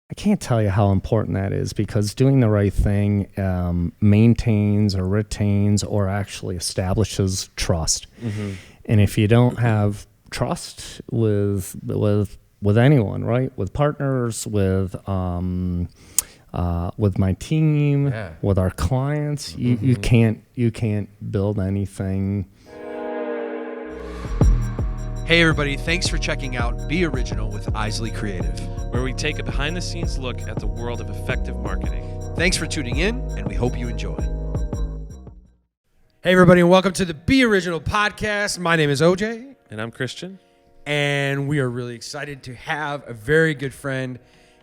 I can't tell you how important that is, because doing the right thing maintains or retains or actually establishes trust. Mm-hmm. And if you don't have trust with anyone, right, with partners, with my team, with our clients, you can't build anything. Hey everybody, thanks for checking out Be Original with Isley Creative, where we take a behind-the-scenes look at the world of effective marketing. Thanks for tuning in, and we hope you enjoy. Hey everybody, and welcome to the Be Original podcast. My name is OJ. And I'm Christian. And we are really excited to have a very good friend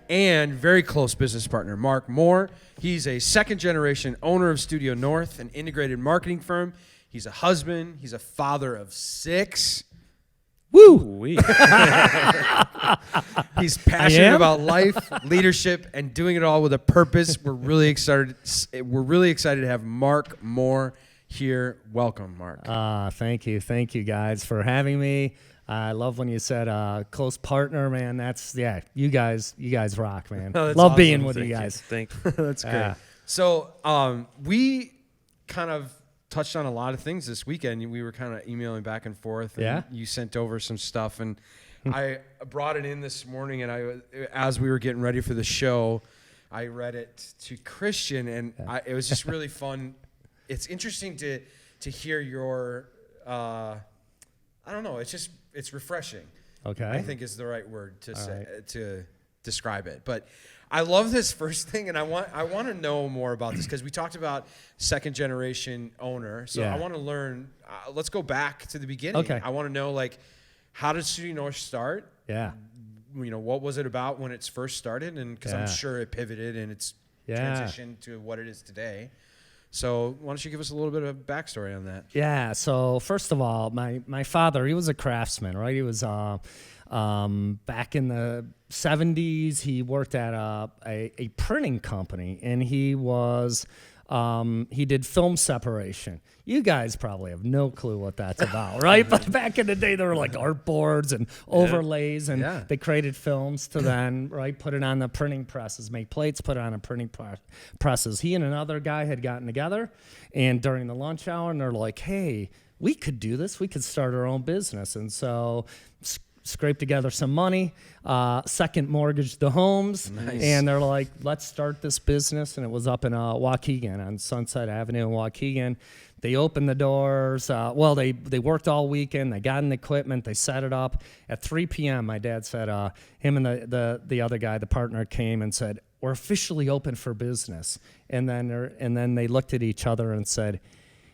and very close business partner, Mark Mohr. He's a second-generation owner of Studio North, an integrated marketing firm. He's a husband. He's a father of 6. Woo! He's passionate about life, leadership, and doing it all with a purpose. We're really excited to have Mark Mohr here. Welcome, Mark. Thank you guys for having me. I love when you said close partner, man. You guys rock, man. Oh, love awesome. being with you guys. Thank you. That's great. So we kind of touched on a lot of things this weekend. We were kind of emailing back and forth, and you sent over some stuff, and I brought it in this morning, and as we were getting ready for the show, I read it to Christian, and it was just really fun. It's interesting to hear your I don't know, it's refreshing. Okay. I think is the right word to say to describe it. But I love this first thing, and I want to know more about this, because we talked about second generation owner. So I want to learn. Let's go back to the beginning. Okay. I want to know, like, how did Studio North start? Yeah. You know, what was it about when it's first started? And because I'm sure it pivoted and it's transitioned to what it is today. So why don't you give us a little bit of a backstory on that? Yeah. So first of all, my father, he was a craftsman, right? He was back in the 70s. He worked at a printing company, and he did film separation. You guys probably have no clue what that's about, right? But back in the day, there were like art boards and overlays, and they created films to then, right, put it on the printing presses, make plates, put it on the printing presses. He and another guy had gotten together, and during the lunch hour, and they're like, hey, we could do this. We could start our own business. And so scraped together some money, second mortgaged the homes, and they're like, let's start this business. And it was up in Waukegan, on Sunset Avenue in Waukegan. They opened the doors. They worked all weekend. They got in the equipment. They set it up. At 3 p.m., my dad said, him and the other guy, the partner, came and said, we're officially open for business. And then they looked at each other and said,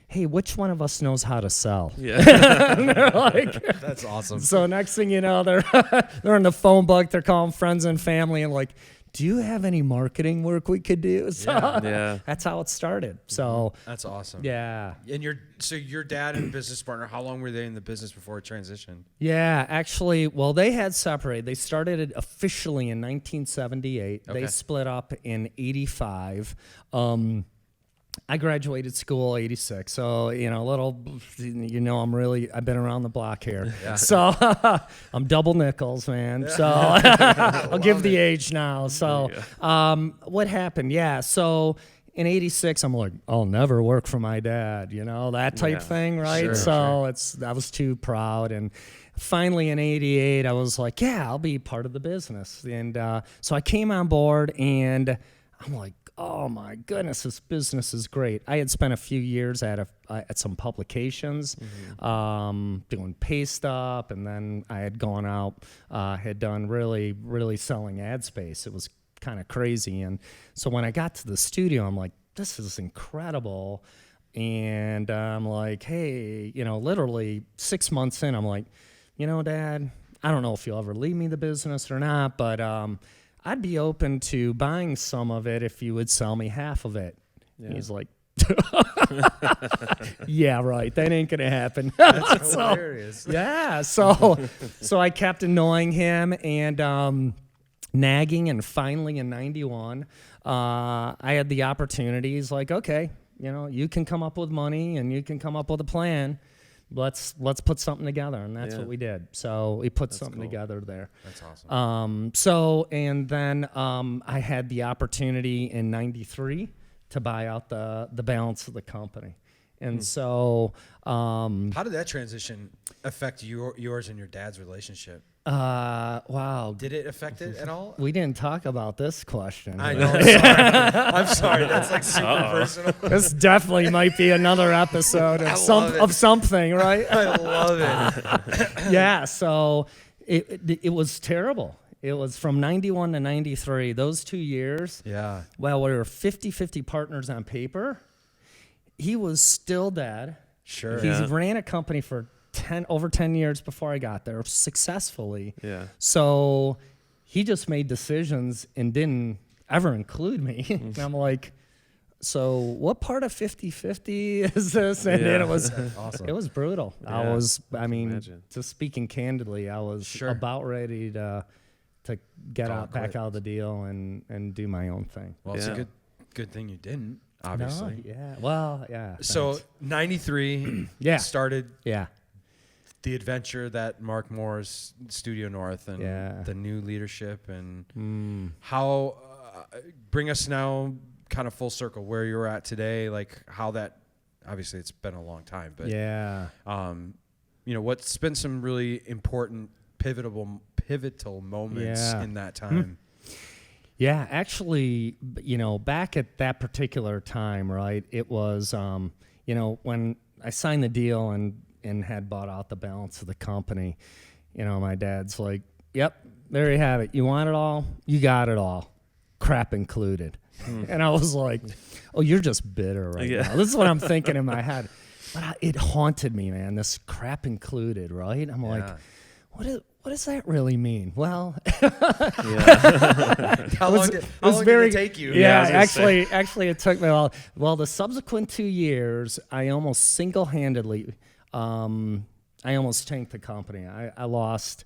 hey, which one of us knows how to sell? Yeah. And they're like, that's awesome. So next thing you know, they're in the phone book. They're calling friends and family and like, do you have any marketing work we could do? So that's how it started. So that's awesome. Yeah. And your dad and business partner, how long were they in the business before it transitioned? Yeah, actually, well, they had separated. They started it officially in 1978. Okay. They split up in 85. I graduated school 86, so I've been around the block here. Yeah. So I'm double nickels, man. So I'll give the age now. So what happened? Yeah, so in 86, I'm like, I'll never work for my dad, that type thing, right? Sure, I was too proud, and finally in 88, I was like, yeah, I'll be part of the business. And so I came on board, and I'm like, oh my goodness, this business is great. I had spent a few years at some publications, doing pay stub, and then I had gone out, had done really, really selling ad space. It was kind of crazy. And so when I got to the studio, I'm like, this is incredible. And I'm like, hey, literally 6 months in, I'm like, Dad, I don't know if you'll ever leave me the business or not, but I'd be open to buying some of it if you would sell me half of it. Yeah. He's like, yeah, right. That ain't going to happen. That's hilarious. Yeah. So I kept annoying him and nagging, and finally in 91, I had the opportunity. He's like, okay, you can come up with money and you can come up with a plan. let's put something together, and that's what we did. So we put something together there. That's awesome. And then I had the opportunity in '93 to buy out the balance of the company. And so how did that transition affect yours and your dad's relationship? Wow. Did it affect it at all? We didn't talk about this question. I know. I'm sorry. That's like super personal. This definitely might be another episode of something, right? I love it. Yeah. So it was terrible. It was from 91 to 93. Those 2 years. Yeah. Well, we were 50-50 partners on paper. He was still dad. Sure. He ran a company for over 10 years before I got there successfully. Yeah. So he just made decisions and didn't ever include me. And I'm like, so what part of 50-50 is this? And then it was awesome. It was brutal. Yeah. Imagine. Just speaking candidly, I was about ready to get back out of the deal and do my own thing. Well, it's a good thing you didn't, obviously. No, yeah. Well, yeah. So 93 started the adventure that Mark Mohr's Studio North and the new leadership and how bring us now kind of full circle where you're at today, like how that obviously it's been a long time, but what's been some really important pivotal moments in that time. Yeah, actually, back at that particular time, right, it was, when I signed the deal and had bought out the balance of the company, my dad's like, yep, there you have it. You want it all? You got it all. Crap included. And I was like, oh, you're just bitter right now. This is what I'm thinking in my head. But it haunted me, man, this crap included, right? I'm like, what does that really mean? Well, how long did it take you? Yeah, actually, it took me a while. Well, the subsequent 2 years, I almost single-handedly, I almost tanked the company. I lost,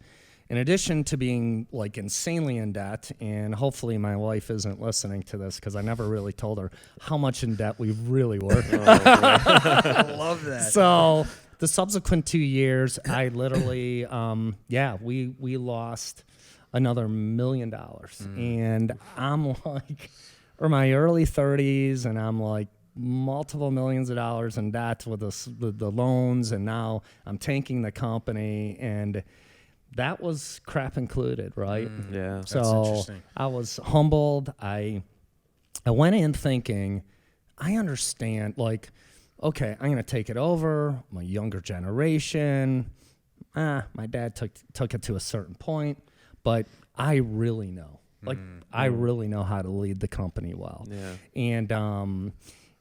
in addition to being like insanely in debt, and hopefully my wife isn't listening to this because I never really told her how much in debt we really were. I love that. So the subsequent 2 years, I literally, we lost another $1 million. And I'm like, or my early 30s, and I'm like multiple millions of dollars in debt with the loans, and now I'm tanking the company, and that was crap included, right? Yeah. So that's interesting. I was humbled. I went in thinking, I understand, like, okay, I'm going to take it over. My younger generation, my dad took it to a certain point, but I really know. Like, I really know how to lead the company well. Yeah.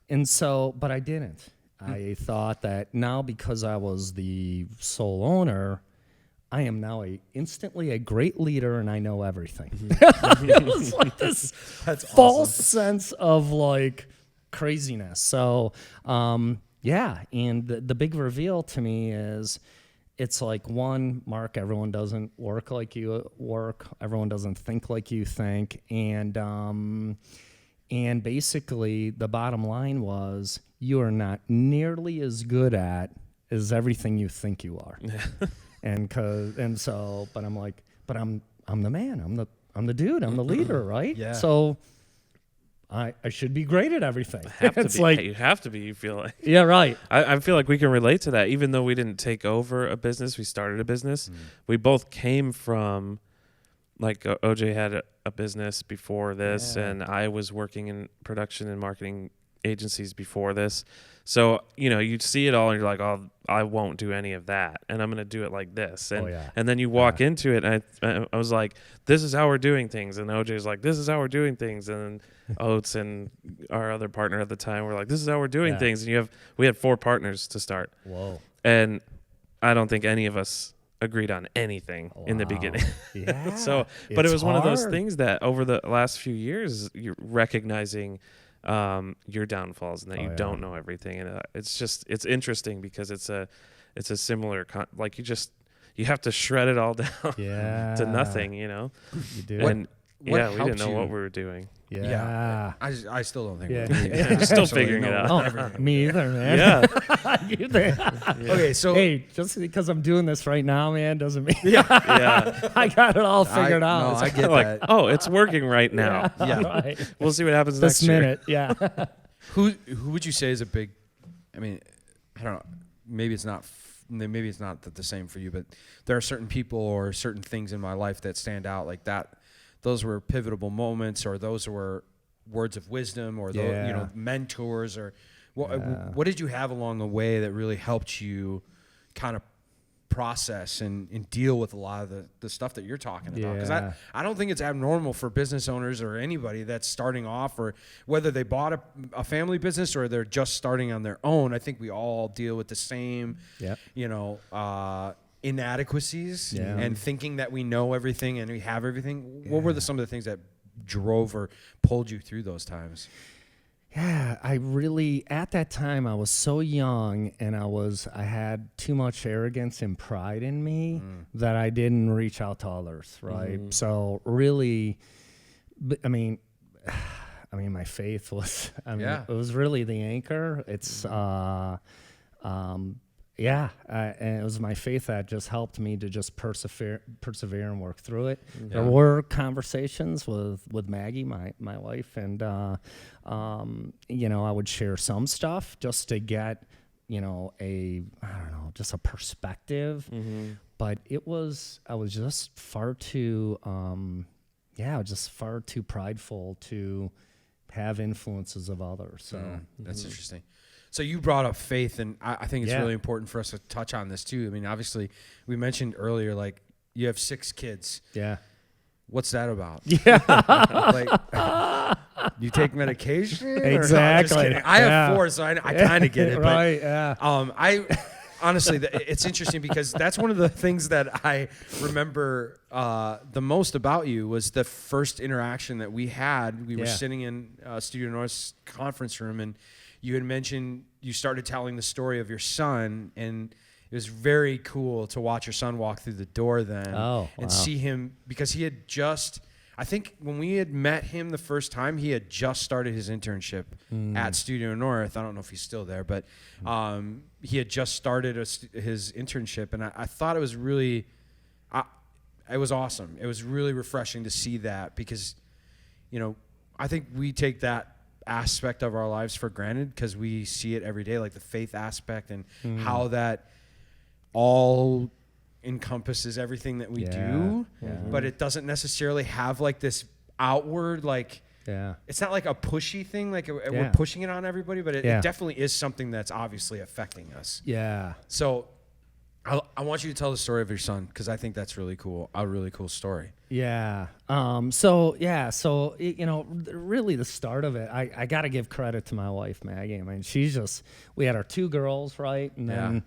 And so, but I didn't. I thought that now because I was the sole owner, I am now instantly a great leader and I know everything. It was like this false sense of like craziness. So, and the big reveal to me is it's like, one, Mark, everyone doesn't work like you work. Everyone doesn't think like you think. And basically the bottom line was you are not nearly as good at as everything you think you are. But I'm like, but I'm the man. I'm the dude. I'm the leader, right? Yeah. So I should be great at everything. You have to be. You feel like. Yeah, right. I feel like we can relate to that. Even though we didn't take over a business, we started a business. We both came from, like OJ had a business before this, and I was working in production and marketing agencies before this. So, you see it all and you're like, oh, I won't do any of that. And I'm going to do it like this. And then you walk into it and I was like, this is how we're doing things. And OJ's like, this is how we're doing things. And Oates and our other partner at the time were like, this is how we're doing things. And we had 4 partners to start. Whoa. And I don't think any of us agreed on anything in the beginning. Yeah. But it was one of those things that over the last few years, you're recognizing your downfalls and that you don't know everything, and it's interesting because it's a similar you have to shred it all down to nothing. You do. what yeah, we didn't helped know you? what we were doing. Yeah. I still don't think. Yeah. We're Still figuring it out. Oh, me either, man. Yeah. You think- Okay, so Hey, just because I'm doing this right now, man, doesn't mean Yeah. I got it all figured out. No, I get like, that. oh, it's working right now. Yeah. Right. We'll see what happens This next year. minute, yeah. Who would you say is a big? I mean, I don't know. Maybe it's not. Maybe it's not the same for you, but there are certain people or certain things in my life that stand out like that. Those were pivotal moments, or those were words of wisdom, or those, mentors, or what did you have along the way that really helped you kind of process and deal with a lot of the stuff that you're talking about? Because I don't think it's abnormal for business owners or anybody that's starting off, or whether they bought a family business or they're just starting on their own. I think we all deal with the same, inadequacies and thinking that we know everything and we have everything. What were some of the things that drove or pulled you through those times? Yeah, I really, at that time, I was so young and I had too much arrogance and pride in me that I didn't reach out to others, right? So really, I mean, my faith was, it was really the anchor. It's, and it was my faith that just helped me to just persevere and work through it. There were conversations with Maggie, my wife, and I would share some stuff just to get just a perspective. But I was just far too far too prideful to have influences of others. So that's interesting. So you brought up faith, and I think it's really important for us to touch on this too. I mean, obviously, we mentioned earlier, like, you have 6 kids. Yeah. What's that about? Yeah. Like, you take medication? Exactly. I have 4, so I kind of get it. Right, but, I honestly, it's interesting because that's one of the things that I remember the most about you was the first interaction that we had. We were sitting in Studio North's conference room, and you had mentioned you started telling the story of your son, and it was very cool to watch your son walk through the door then and see him, because he had just, I think when we had met him the first time, he had just started his internship at Studio North. I don't know if he's still there, but he had just started his internship, and I thought it was really, it was awesome. It was really refreshing to see that, because, I think we take that aspect of our lives for granted because we see it every day, like the faith aspect and how that all encompasses everything that we do, but it doesn't necessarily have like this outward, like, it's not like a pushy thing, like we're pushing it on everybody, but it definitely is something that's obviously affecting us. So I want you to tell the story of your son, because I think that's really cool, a really cool story. So really the start of it, I got to give credit to my wife, Maggie. I mean, we had our 2 girls, right? And then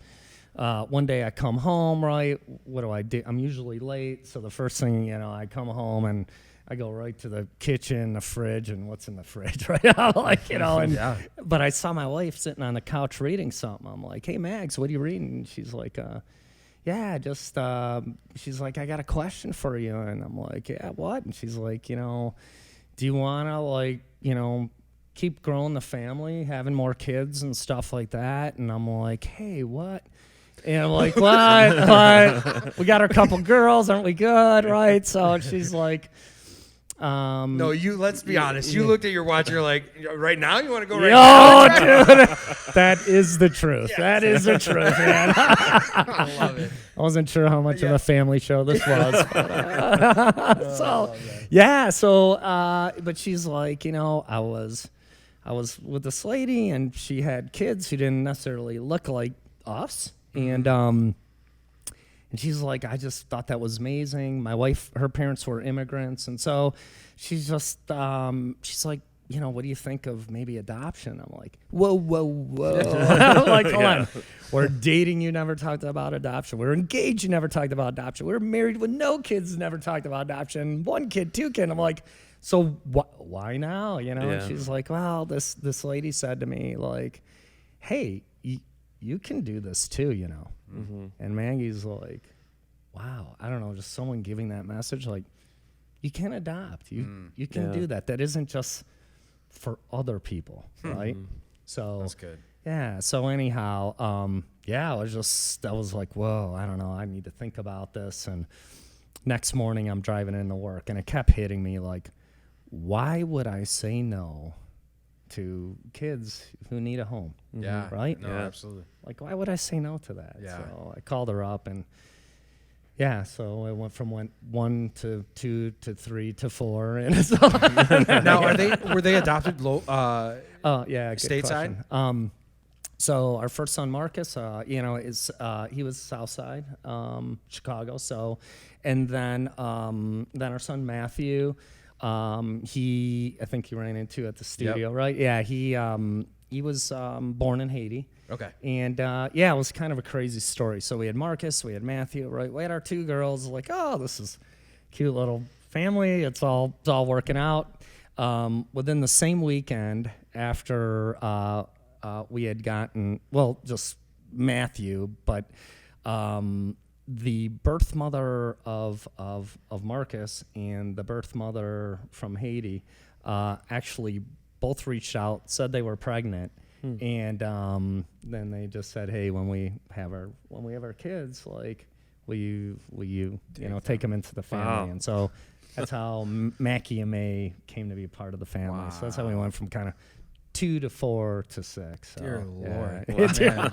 one day I come home, right? What do I do? I'm usually late. So the first thing, I come home and I go right to the kitchen, the fridge, and what's in the fridge, right? But I saw my wife sitting on the couch reading something. I'm like, hey, Mags, what are you reading? And she's like, she's like, I got a question for you. And I'm like, yeah, what? And she's like, do you want to, keep growing the family, having more kids and stuff like that? And I'm like, hey, what? And I'm like, what? We got our couple girls, aren't we good, right? So she's like, no, let's be honest. You looked at your watch, you're like, right now? You want to go right now? Oh, dude. That is the truth. Yes. That is the truth, man. I love it. I wasn't sure how much of a family show this was. But she's like, I was with this lady, and she had kids who didn't necessarily look like us. And she's like, I just thought that was amazing. My wife, her parents were immigrants. And so she's just, she's like, what do you think of maybe adoption? I'm like, whoa. I'm like, hold on. We're dating, you never talked about adoption. We're engaged, you never talked about adoption. We're married with no kids, never talked about adoption. 1 kid, 2 kids. I'm like, so why now? And she's like, well, this lady said to me, like, hey, you can do this too, And Maggie's like, wow, I don't know, just someone giving that message, like, you can adopt. You can do that. That isn't just for other people, right? So that's good. Yeah. So anyhow, I was like, whoa, I don't know. I need to think about this. And next morning I'm driving into work, and it kept hitting me like, why would I say no to kids who need a home? Yeah. Right? No, absolutely. Like, why would I say no to that? Yeah. So I called her up, and so it went from 1 to 2 to 3 to 4, and so Now, were they adopted good stateside? question. So our first son Marcus, he was Southside, Chicago. So, and then our son Matthew, I think you ran into at the studio, right? Yeah, he was born in Haiti. Okay. And it was kind of a crazy story. So we had Marcus, we had Matthew, right? We had our 2 girls. Like, oh, this is cute little family. It's all working out. Within the same weekend after we had gotten, just Matthew, but the birth mother of Marcus and the birth mother from Haiti actually both reached out, said they were pregnant. And then they just said, "Hey, when we have our kids, like, will you take them into the family?" Wow. And so that's how Mackie and May came to be a part of the family. Wow. So that's how we went from kind of 2 to 4 to 6. So, Dear Lord, yeah. Man,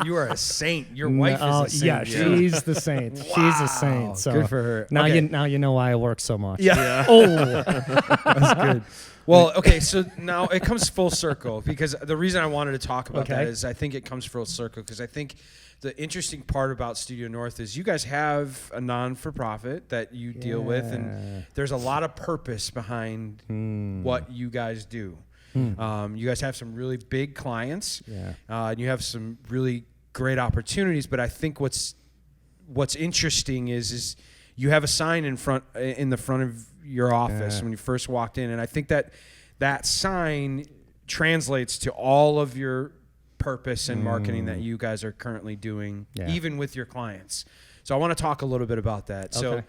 you are a saint. Your wife is a saint. Yeah, she's the saint. She's a saint. So good for her. Now Okay. you know why I work so much. Yeah. Oh, That's good. Well, okay, so now it comes full circle, because the reason I wanted to talk about that is I think it comes full circle because I think the interesting part about Studio North is you guys have a non-for-profit that you deal with, and there's a lot of purpose behind what you guys do. You guys have some really big clients, and you have some really great opportunities, but I think what's interesting is you have a sign in the front of your office when you first walked in, and I think that sign translates to all of your purpose and marketing that you guys are currently doing, even with your clients. So I want to talk a little bit about that. So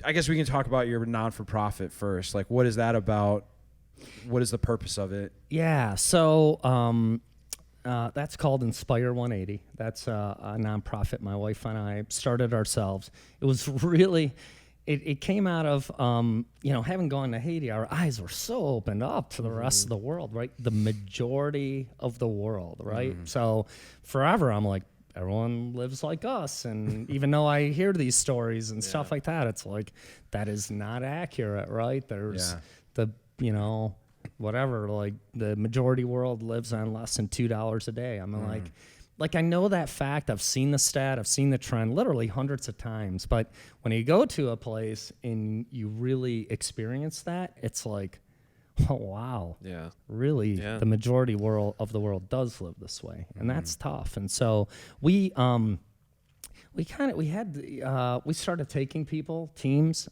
I guess we can talk about your non-for-profit first. Like, what is that about? What is the purpose of it? Yeah, so that's called Inspire 180. That's a nonprofit my wife and I started ourselves. It was really, it came out of, having gone to Haiti, our eyes were so opened up to the rest of the world, right? The majority of the world, right? So forever I'm like, everyone lives like us. And even though I hear these stories and stuff like that, it's like, that is not accurate, right? There's whatever, like the majority world lives on less than $2 a day. I mean, like I know that fact. I've seen the stat. I've seen the trend literally hundreds of times. But when you go to a place and you really experience that, it's like, oh, wow. Yeah. Really, the majority of the world does live this way. And that's tough. And so we started taking teams,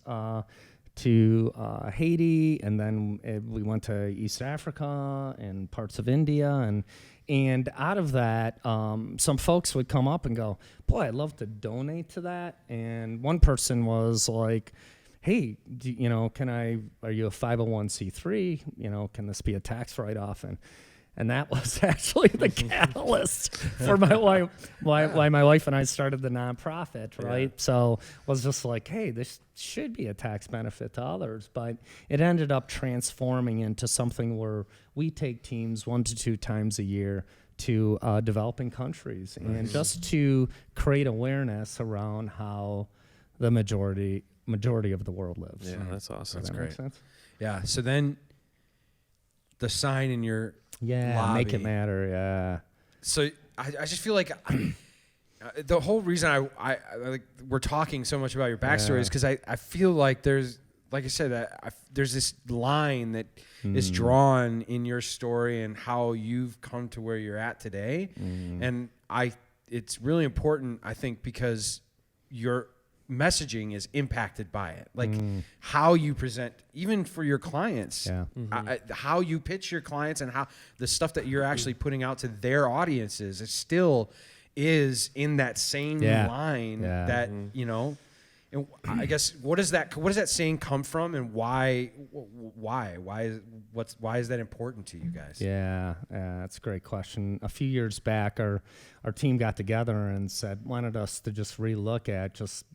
to Haiti, and then we went to East Africa and parts of India, and out of that, some folks would come up and go, "Boy, I'd love to donate to that." And one person was like, "Hey, are you a 501c3? Can this be a tax write-off?" And that was actually the catalyst for my wife, why my wife and I started the nonprofit, right? So it was just like, hey, this should be a tax benefit to others. But it ended up transforming into something where we take teams 1 to 2 times a year to developing countries, and just to create awareness around how the majority of the world lives. Yeah, that's awesome. Does that make sense? Yeah. So then the sign in your lobby. Make it matter. Yeah. So I just feel like the whole reason I we're talking so much about your backstory is because I feel like there's, like I said, there's this line that is drawn in your story and how you've come to where you're at today, and it's really important, I think, because your messaging is impacted by it, like how you present, even for your clients, how you pitch your clients, and how the stuff that you're actually putting out to their audiences, it still is in that same line that And I guess what does that saying come from, and why is that important to you guys? Yeah, that's a great question. A few years back, our team got together and wanted us to just relook at just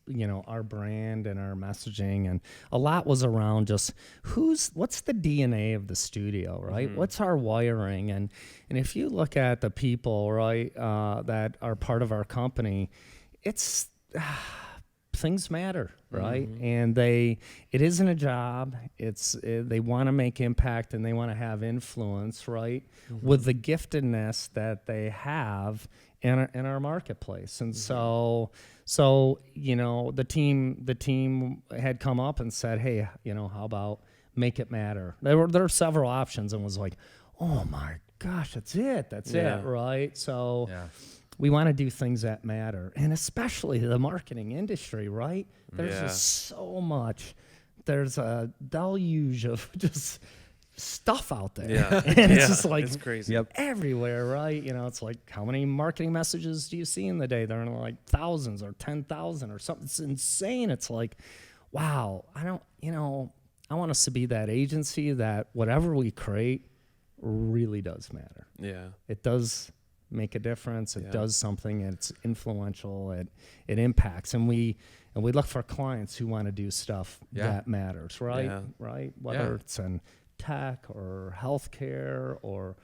our brand and our messaging, and a lot was around just what's the DNA of the studio, right? Mm-hmm. What's our wiring, and if you look at the people, right, that are part of our company, it's things matter, right? Mm-hmm. And it isn't a job. They want to make impact and they want to have influence, right? Mm-hmm. With the giftedness that they have in our marketplace. And mm-hmm. so the team had come up and said, hey, how about make it matter? There were several options, and was like, oh my gosh, that's it, right? So. Yeah. We want to do things that matter, and especially the marketing industry, right? There's just so much. There's a deluge of just stuff out there. Yeah. And it's just like, it's crazy. Everywhere, right? It's like, how many marketing messages do you see in the day? They're in like thousands or 10,000 or something. It's insane. It's like, wow, I want us to be that agency that whatever we create really does matter. Yeah. It does make a difference. It does something. It's influential. It impacts, and we look for clients who want to do stuff that matters, right? Yeah. Right. Whether it's in tech or healthcare or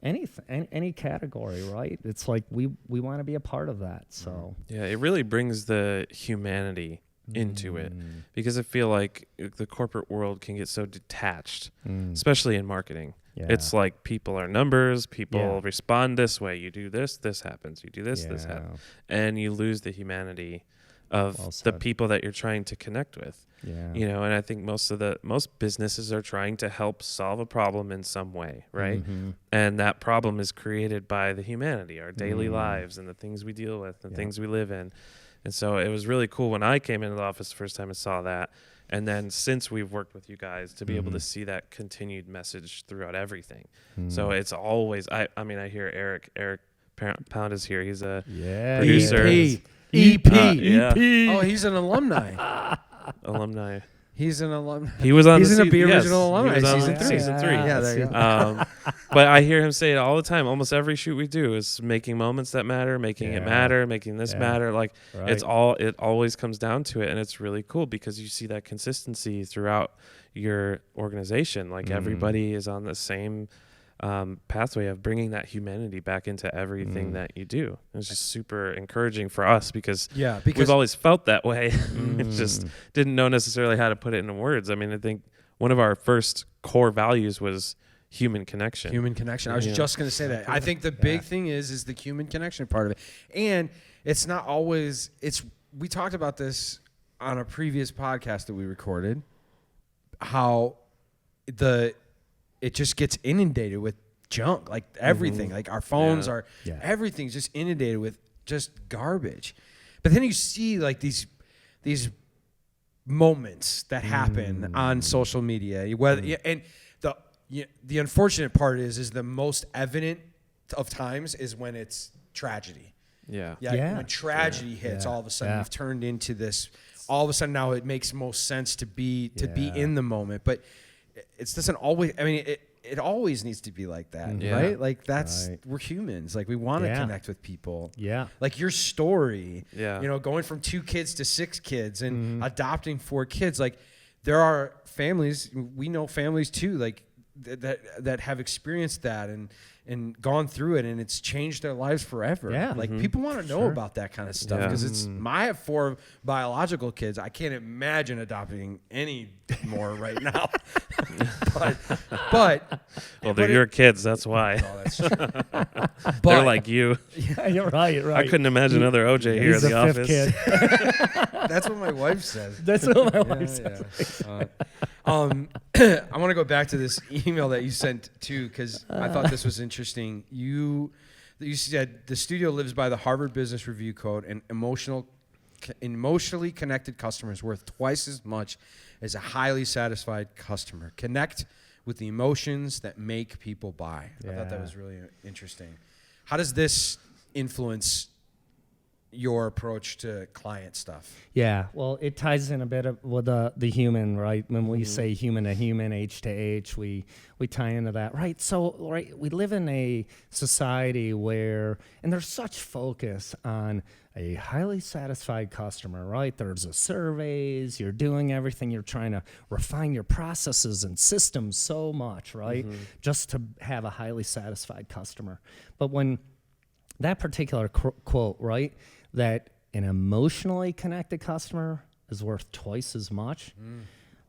anything, any category, right? It's like we want to be a part of that. So it really brings the humanity into it, because I feel like the corporate world can get so detached, especially in marketing. Yeah. It's like people are numbers, people respond this way, you do this happens, you do this happens. And you lose the humanity of the people that you're trying to connect with. Yeah. And I think most businesses are trying to help solve a problem in some way, right? Mm-hmm. And that problem is created by the humanity, our daily lives and the things we deal with, the things we live in. And so it was really cool when I came into the office the first time and saw that. And then since we've worked with you guys to be able to see that continued message throughout everything. So it's always, I hear Eric Pound is here. He's a producer. EP. Oh, he's an alumni. He's an alumni. He was on He's an original alumni. Season 3. Yeah, there you go. But I hear him say it all the time. Almost every shoot we do is making moments that matter, making it matter, making this matter. Like it always comes down to it, and it's really cool because you see that consistency throughout your organization. Like everybody is on the same pathway of bringing that humanity back into everything that you do. It's just super encouraging for us because we've always felt that way. It just didn't know necessarily how to put it into words. I mean, I think one of our first core values was human connection. I was just going to say that. I think the big thing is the human connection part of it. And it's not always, we talked about this on a previous podcast that we recorded, how it just gets inundated with junk, like everything, like our phones everything's just inundated with just garbage. But then you see like these moments that happen on social media, and the unfortunate part is the most evident of times is when it's tragedy. When tragedy hits, all of a sudden we've turned into this. All of a sudden now it makes most sense to be in the moment, but it doesn't always. I mean, it always needs to be like that, right? Like we're humans. Like we want to connect with people. Yeah. Like your story. Yeah. Going from 2 kids to 6 kids and adopting 4 kids. Like there are families. We know families too. Like that have experienced that and gone through it, and it's changed their lives forever. Yeah. Like people want to know about that kind of stuff because I have 4 biological kids. I can't imagine adopting any more right now. but they're your kids. That's why. Oh, that's true. They're like you. Yeah, you're right. I couldn't imagine another OJ here in the office. Kid. That's what my wife says. That's what my wife says. I want to go back to this email that you sent too, because I thought this was interesting. You said the studio lives by the Harvard Business Review Code, and emotionally connected customers worth twice as much as a highly satisfied customer. Connect with the emotions that make people buy. I thought that was really interesting. How does this influence your approach to client stuff? Yeah, well, it ties in a bit with the human, right? When we say human to human, H to H, we tie into that, right? So, right, we live in a society where, and there's such focus on a highly satisfied customer, right? There's surveys, you're doing everything, you're trying to refine your processes and systems so much, right? Just to have a highly satisfied customer. But when that particular quote, right, that an emotionally connected customer is worth twice as much.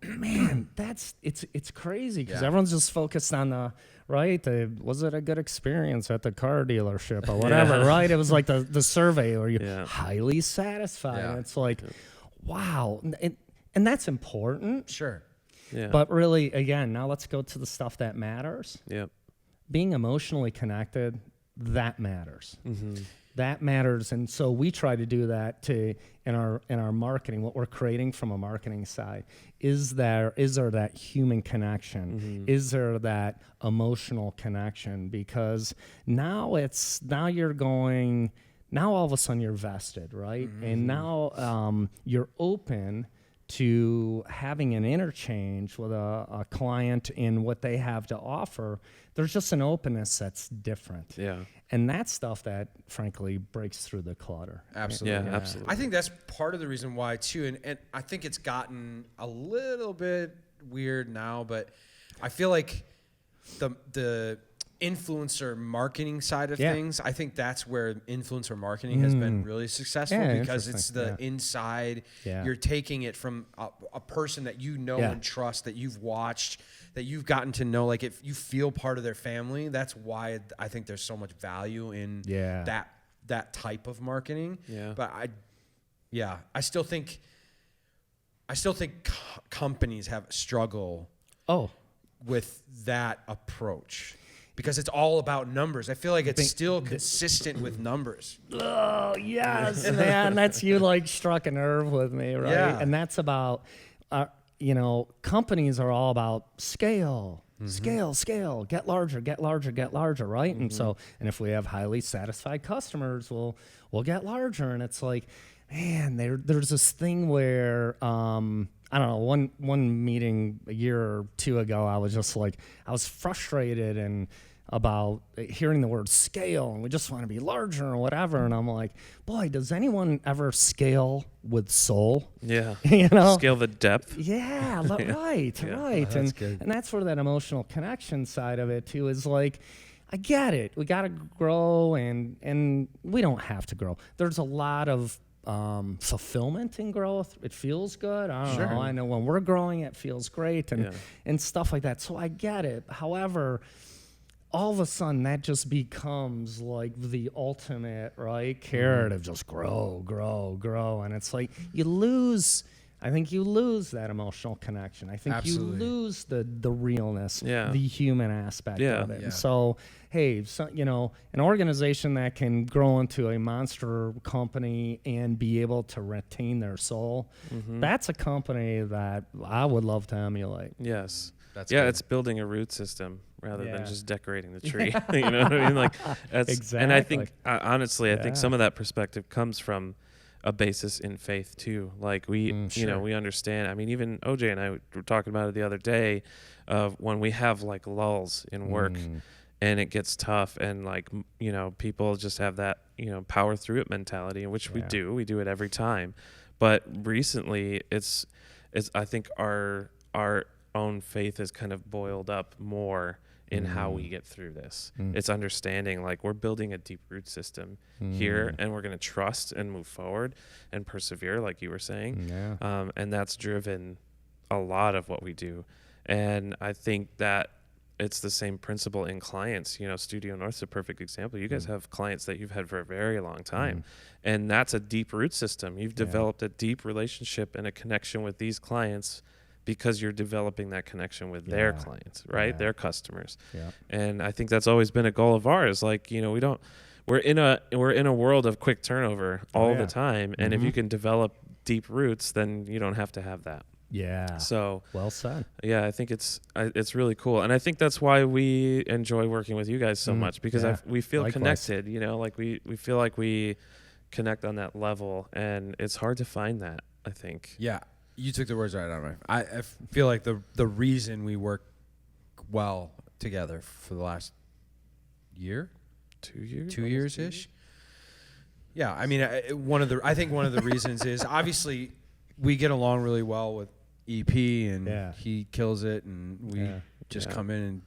Man, it's crazy because everyone's just focused on was it a good experience at the car dealership or whatever, right? It was like the survey or you're highly satisfied. And it's like, wow. And that's important. Sure. Yeah. But really, again, now let's go to the stuff that matters. Yep. Being emotionally connected, that matters. That matters, and so we try to do that in our marketing. What we're creating from a marketing side is there that human connection? Is there that emotional connection? Because now all of a sudden you're vested, right? And now you're open to having an interchange with a client in what they have to offer. There's just an openness that's different. Yeah. And that's stuff that, frankly, breaks through the clutter. Absolutely. Yeah, absolutely. I think that's part of the reason why, too. And I think it's gotten a little bit weird now, but I feel like the influencer marketing side of things, I think that's where influencer marketing has been really successful because it's the inside. Yeah. You're taking it from a person that you know and trust, that you've watched, that you've gotten to know. Like, if you feel part of their family, that's why I think there's so much value in that type of marketing. Yeah. But I still think companies have struggle with that approach. Because it's all about numbers. I feel like it's still consistent with numbers. Oh, yes, man. That's you struck a nerve with me, right? Yeah. And that's about, companies are all about scale, scale, get larger, right? And and if we have highly satisfied customers, we'll get larger. And it's like, man, there's this thing where, I don't know, one meeting a year or two ago, I was frustrated and about hearing the word scale, and we just want to be larger or whatever. And I'm like, boy, does anyone ever scale with soul? Yeah. Scale the depth. Yeah, right. Oh, that's good. And that's where that emotional connection side of it too is like, I get it. We got to grow and we don't have to grow. There's a lot of fulfillment in growth. It feels good. I don't know. I know when we're growing, it feels great and stuff like that. So I get it. However, all of a sudden that just becomes like the ultimate, right, carrot of just grow. And it's like I think you lose that emotional connection. I think Absolutely. You lose the realness, Yeah. the human aspect of it. Yeah. And so, hey, an organization that can grow into a monster company and be able to retain their soul, that's a company that I would love to emulate. Yes. That's good. good. It's building a root system rather than just decorating the tree. You know what I mean? Like, that's Exactly. And I think, honestly, I think some of that perspective comes from a basis in faith too. Like we understand. I mean, even OJ and I were talking about it the other day of when we have like lulls in work and it gets tough and like, people just have that, power through it mentality, which we do it every time. But recently it's I think our own faith has kind of boiled up more in how we get through this. It's understanding like we're building a deep root system here and we're going to trust and move forward and persevere, like you were saying. And that's driven a lot of what we do. And I think that it's the same principle in clients. Studio North's a perfect example. You guys have clients that you've had for a very long time, and that's a deep root system. You've developed a deep relationship and a connection with these clients because you're developing that connection with their clients, right? Their customers. Yeah. And I think that's always been a goal of ours. Like, we're in a world of quick turnover all the time. And if you can develop deep roots, then you don't have to have that. Yeah. So well said. Yeah, I think it's really cool, and I think that's why we enjoy working with you guys so much because we feel Likewise. connected. Like we feel like we connect on that level, and it's hard to find that, I think. Yeah, you took the words right out of my mouth. I feel like the reason we work well together for the last year, 2 years, 2 years ish. Yeah, I mean, I think one of the reasons is obviously we get along really well with EP, and he kills it, and we just come in and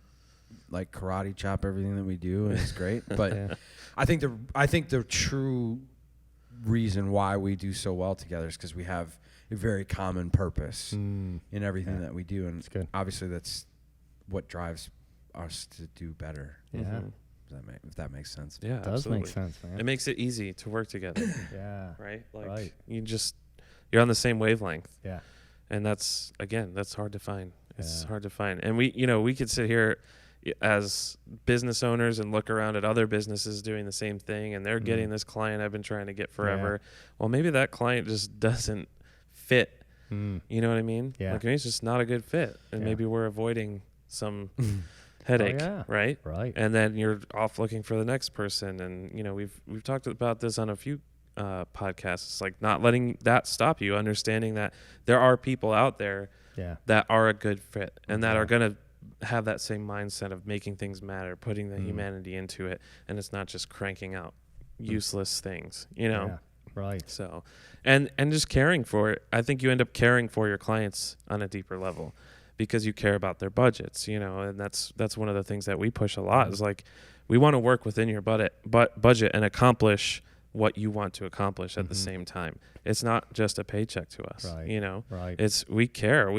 like karate chop everything that we do, and it's great. But I think the true reason why we do so well together is because we have a very common purpose in everything that we do, and obviously that's what drives us to do better. Yeah. If that makes sense. Yeah, it does absolutely. make sense, man. It makes it easy to work together. Right. Like you're on the same wavelength. Yeah. And that's hard to find. It's hard to find. And we could sit here as business owners and look around at other businesses doing the same thing, and they're getting this client I've been trying to get forever. Well, maybe that client just doesn't fit. You know what I mean? Yeah. Like maybe it's just not a good fit, and maybe we're avoiding some headache, right? Right. And then you're off looking for the next person, and we've talked about this on a few podcasts. It's like not letting that stop you, understanding that there are people out there that are a good fit and that are going to have that same mindset of making things matter, putting the humanity into it, and it's not just cranking out useless things, Right. So and just caring for it. I think you end up caring for your clients on a deeper level because you care about their budgets, and that's one of the things that we push a lot is like we want to work within your budget and accomplish what you want to accomplish at the same time. It's not just a paycheck to us, Right. It's we care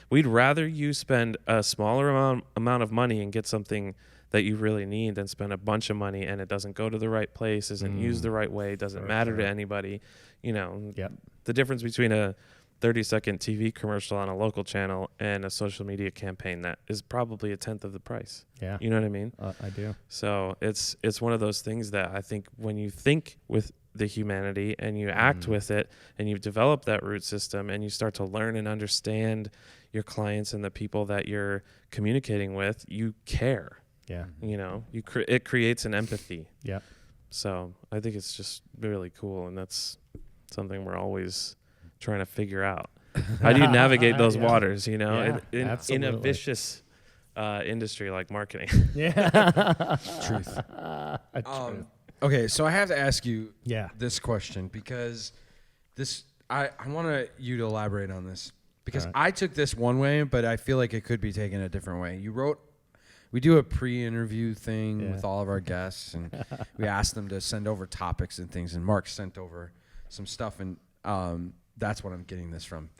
we'd rather you spend a smaller amount of money and get something that you really need than spend a bunch of money and it doesn't go to the right place, isn't used the right way, doesn't matter to anybody. The difference between a 30-second TV commercial on a local channel and a social media campaign that is probably a tenth of the price. Yeah. You know what I mean? I do. So it's one of those things that I think when you think with the humanity and you act with it and you develop that root system and you start to learn and understand your clients and the people that you're communicating with, you care. Yeah. It creates an empathy. Yeah. So I think it's just really cool, and that's something we're always trying to figure out. How do you navigate those waters, in a vicious industry like marketing? Truth. Okay, so I have to ask you this question because I want you to elaborate on this because I took this one way, but I feel like it could be taken a different way. We do a pre-interview thing with all of our guests, and we ask them to send over topics and things, and Mark sent over some stuff, and that's what I'm getting this from.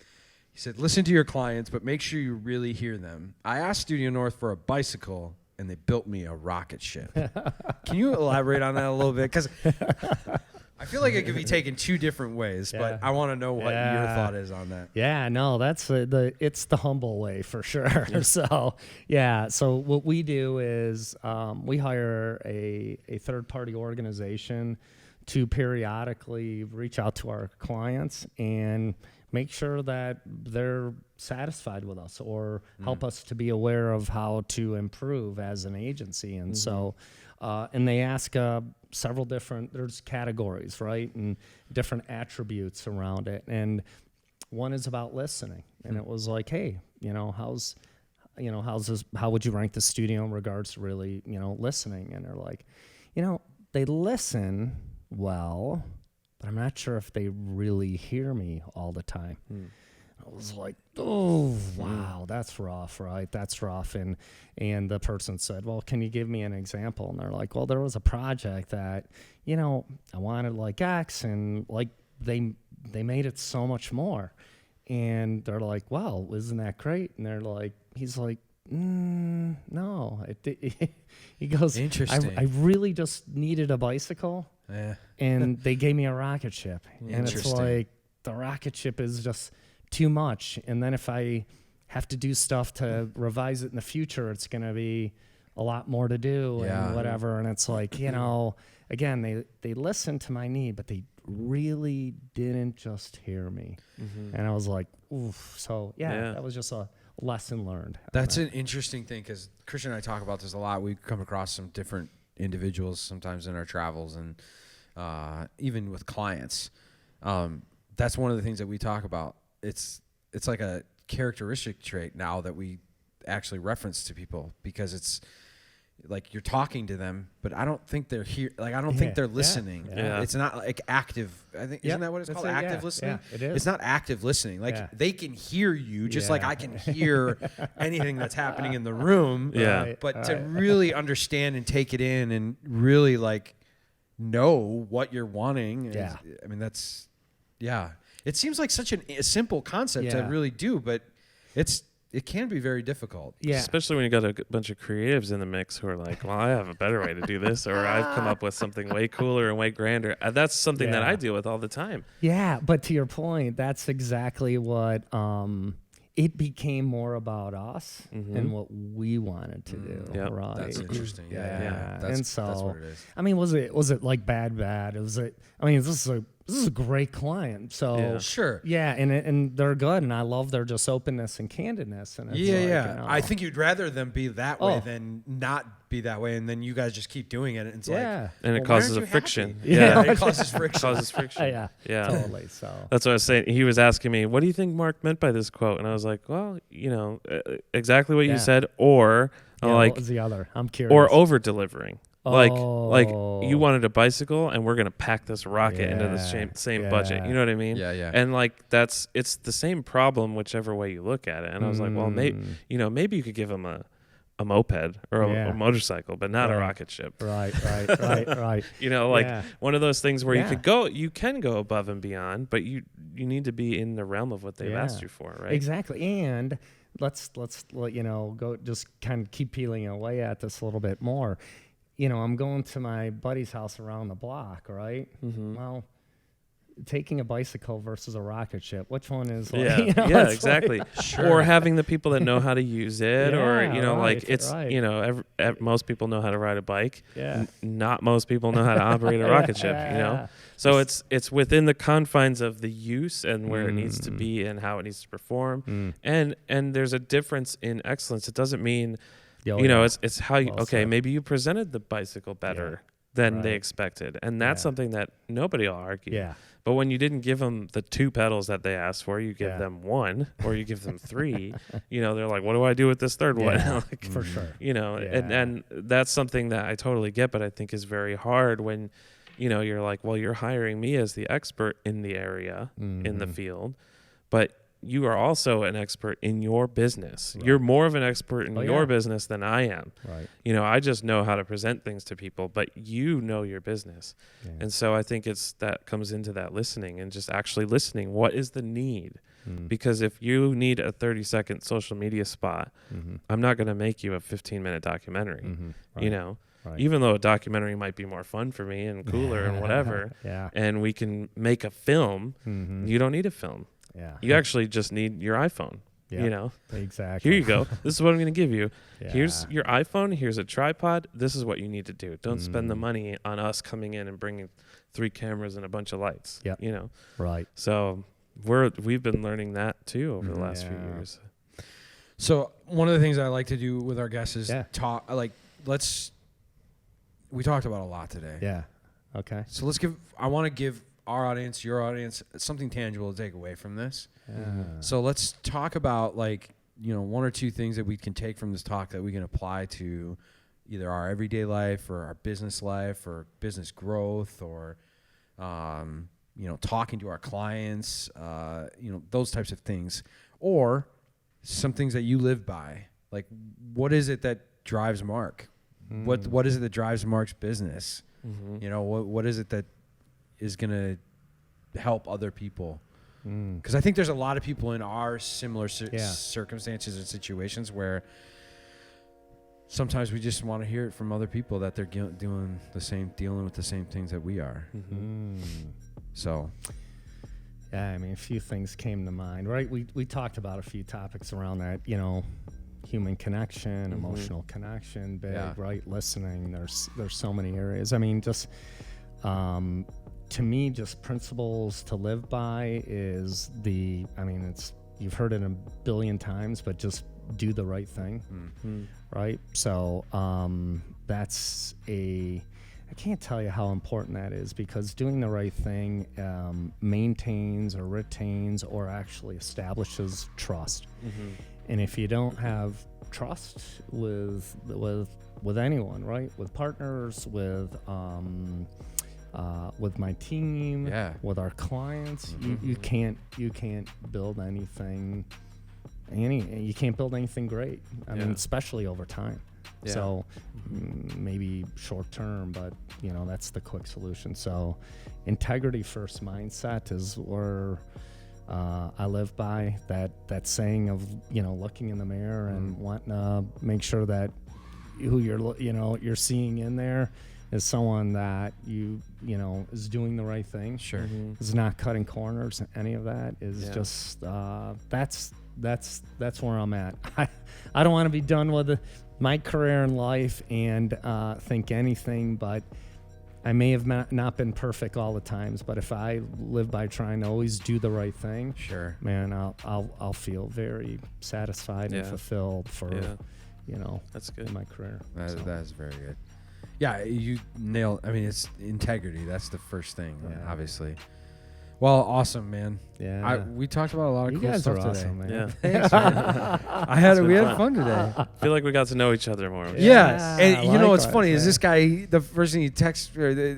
He said, listen to your clients, but make sure you really hear them. I asked Studio North for a bicycle, and they built me a rocket ship. Can you elaborate on that a little bit? Because I feel like it could be taken two different ways, but I want to know what your thought is on that. Yeah, no, that's it's the humble way for sure. So what we do is we hire a third-party organization to periodically reach out to our clients and make sure that they're satisfied with us or help us to be aware of how to improve as an agency. And so, and they ask several there's categories, right? And different attributes around it. And one is about listening. And it was like, hey, how would you rank the studio in regards to really, listening? And they're like, they listen well, but I'm not sure if they really hear me all the time. I was like, oh, wow, that's rough, right? That's rough. And the person said, well, can you give me an example? And they're like, well, there was a project that, I wanted like X, and like they made it so much more. And they're like, wow, isn't that great? And he's like, no. He goes, interesting. I really just needed a bicycle. Yeah. And they gave me a rocket ship. And it's like the rocket ship is just too much. And then if I have to do stuff to revise it in the future, it's going to be a lot more to do and whatever. And it's like, again, they listened to my need, but they really didn't just hear me. And I was like, oof. So that was just a lesson learned. That's an interesting thing because Christian and I talk about this a lot. We come across some different individuals sometimes in our travels, and even with clients. That's one of the things that we talk about. It's like a characteristic trait now that we actually reference to people, because it's like you're talking to them, but I don't think they're here. Like, I don't think they're listening. Yeah. It's not like active. I think, isn't that what it's called? Active listening? Yeah, it is. It's not active listening. Like, they can hear you just like I can hear anything that's happening in the room. Yeah. Right. But to really understand and take it in and really like know what you're wanting. Yeah. I mean, that's, it seems like such a simple concept to really do, but it can be very difficult. Yeah. Especially when you got a bunch of creatives in the mix who are like, well, I have a better way to do this, or I've come up with something way cooler and way grander. That's something that I deal with all the time. Yeah, but to your point, that's exactly what it became more about us and what we wanted to do. Yep. Right. That's interesting. Yeah. That's what it is. I mean, was it like bad? I mean, this is a great client. So sure. Yeah, and they're good, and I love their just openness and candidness. And it's like, you know, I think you'd rather them be that way than not be that way, and then you guys just keep doing it. And it's like, and it causes a friction. It causes friction. Causes friction. Yeah, totally. So that's what I was saying. He was asking me, "What do you think Mark meant by this quote?" And I was like, "Well, you know, exactly what you said, or like, what was the other? I'm curious. or over delivering." Like you wanted a bicycle, and we're gonna pack this rocket into the same budget. You know what I mean? Yeah. And like it's the same problem whichever way you look at it. And I was like, well, maybe you could give him a moped or a motorcycle, but not a rocket ship. Right. You know, like one of those things where you can go above and beyond, but you need to be in the realm of what they've asked you for, right? Exactly. And let's let go, just kind of keep peeling away at this a little bit more. You know, I'm going to my buddy's house around the block, right? Mm-hmm. Well, taking a bicycle versus a rocket ship, which one is like, exactly. Or having the people that know how to use it, or, you know, like it's, you know, most people know how to ride a bike. Yeah. Not most people know how to operate a rocket ship, you know? So it's within the confines of the use and where it needs to be and how it needs to perform. And there's a difference in excellence. It doesn't mean, it's how you, maybe you presented the bicycle better than they expected. And that's something that nobody will argue. Yeah. But when you didn't give them the 2 pedals that they asked for, you give them 1 or you give them 3, you know, they're like, what do I do with this third one? Like, for sure. You know, and that's something that I totally get, but I think is very hard when, you know, you're like, well, you're hiring me as the expert in the area, in the field, but you are also an expert in your business. Right. You're more of an expert in your business than I am. Right. You know, I just know how to present things to people, but you know your business. Yeah. And so I think that comes into that listening and just actually listening. What is the need? Because if you need a 30-second social media spot, I'm not going to make you a 15-minute documentary, you know? Right. Even though a documentary might be more fun for me and cooler and whatever, and we can make a film, you don't need a film. Yeah. You actually just need your iPhone. You know? Exactly. Here you go. This is what I'm going to give you. Here's your iPhone. Here's a tripod. This is what you need to do. Don't spend the money on us coming in and bringing 3 cameras and a bunch of lights. Yep. You know? Right. So we've been learning that too over the last few years. So one of the things I like to do with our guests is talk. We talked about a lot today. Yeah. Okay. So I want to give our audience, your audience, something tangible to take away from this. So let's talk about 1 or 2 things that we can take from this talk that we can apply to either our everyday life or our business life or business growth or, talking to our clients, those types of things, or some things that you live by. Like, what is it that drives Mark? What is it that drives Mark's business? You know, what is it that is going to help other people? Because I think there's a lot of people in our similar circumstances and situations where sometimes we just want to hear it from other people that they're dealing with the same things that we are. So, yeah, I mean, a few things came to mind, right? We talked about a few topics around that, human connection, emotional connection, right? Listening. There's so many areas. I mean, just to me, just principles to live by is you've heard it a billion times, but just do the right thing, right? So that's I can't tell you how important that is, because doing the right thing maintains or retains or actually establishes trust. And if you don't have trust with anyone, right? With partners, with my team, with our clients, you can't build anything. You can't build anything great. I mean, especially over time. So maybe short term, but that's the quick solution. So integrity first mindset is where I live by. That saying of looking in the mirror and wanting to make sure that who you're seeing in there is someone that is doing the right thing. Sure, is not cutting corners. Any of that is just that's where I'm at. I don't want to be done with my career in life and think anything, but I may have not been perfect all the times, but if I live by trying to always do the right thing, man, I'll feel very satisfied and fulfilled for that's good in my career. That's very good. Yeah, you nailed. I mean, it's integrity. That's the first thing, obviously. Well, awesome, man. Yeah, we talked about a lot of cool stuff today. Awesome, man. Yeah, thanks, man. We had fun today. I feel like we got to know each other more. Yeah, and what's funny is this guy. The first thing he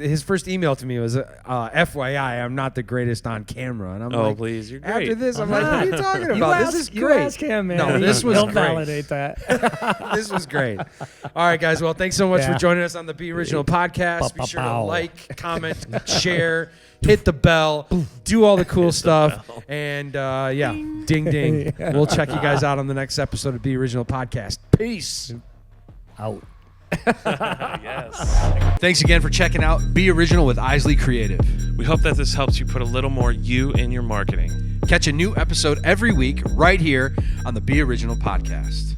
his first email to me was, "FYI, I'm not the greatest on camera." And I'm like, please, you're great. After this, I'm like, "What are you talking about? This is great." You ask him, man. No, this was He'll great. validate that. This was great. All right, guys. Well, thanks so much for joining us on the Be Original podcast. Be sure to like, comment, share, hit the bell, do all the cool stuff, and ding ding. We'll check you guys out on the next episode of Be Original Podcast. Peace. Out. Yes. Thanks again for checking out Be Original with Isley Creative. We hope that this helps you put a little more you in your marketing. Catch a new episode every week right here on the Be Original Podcast.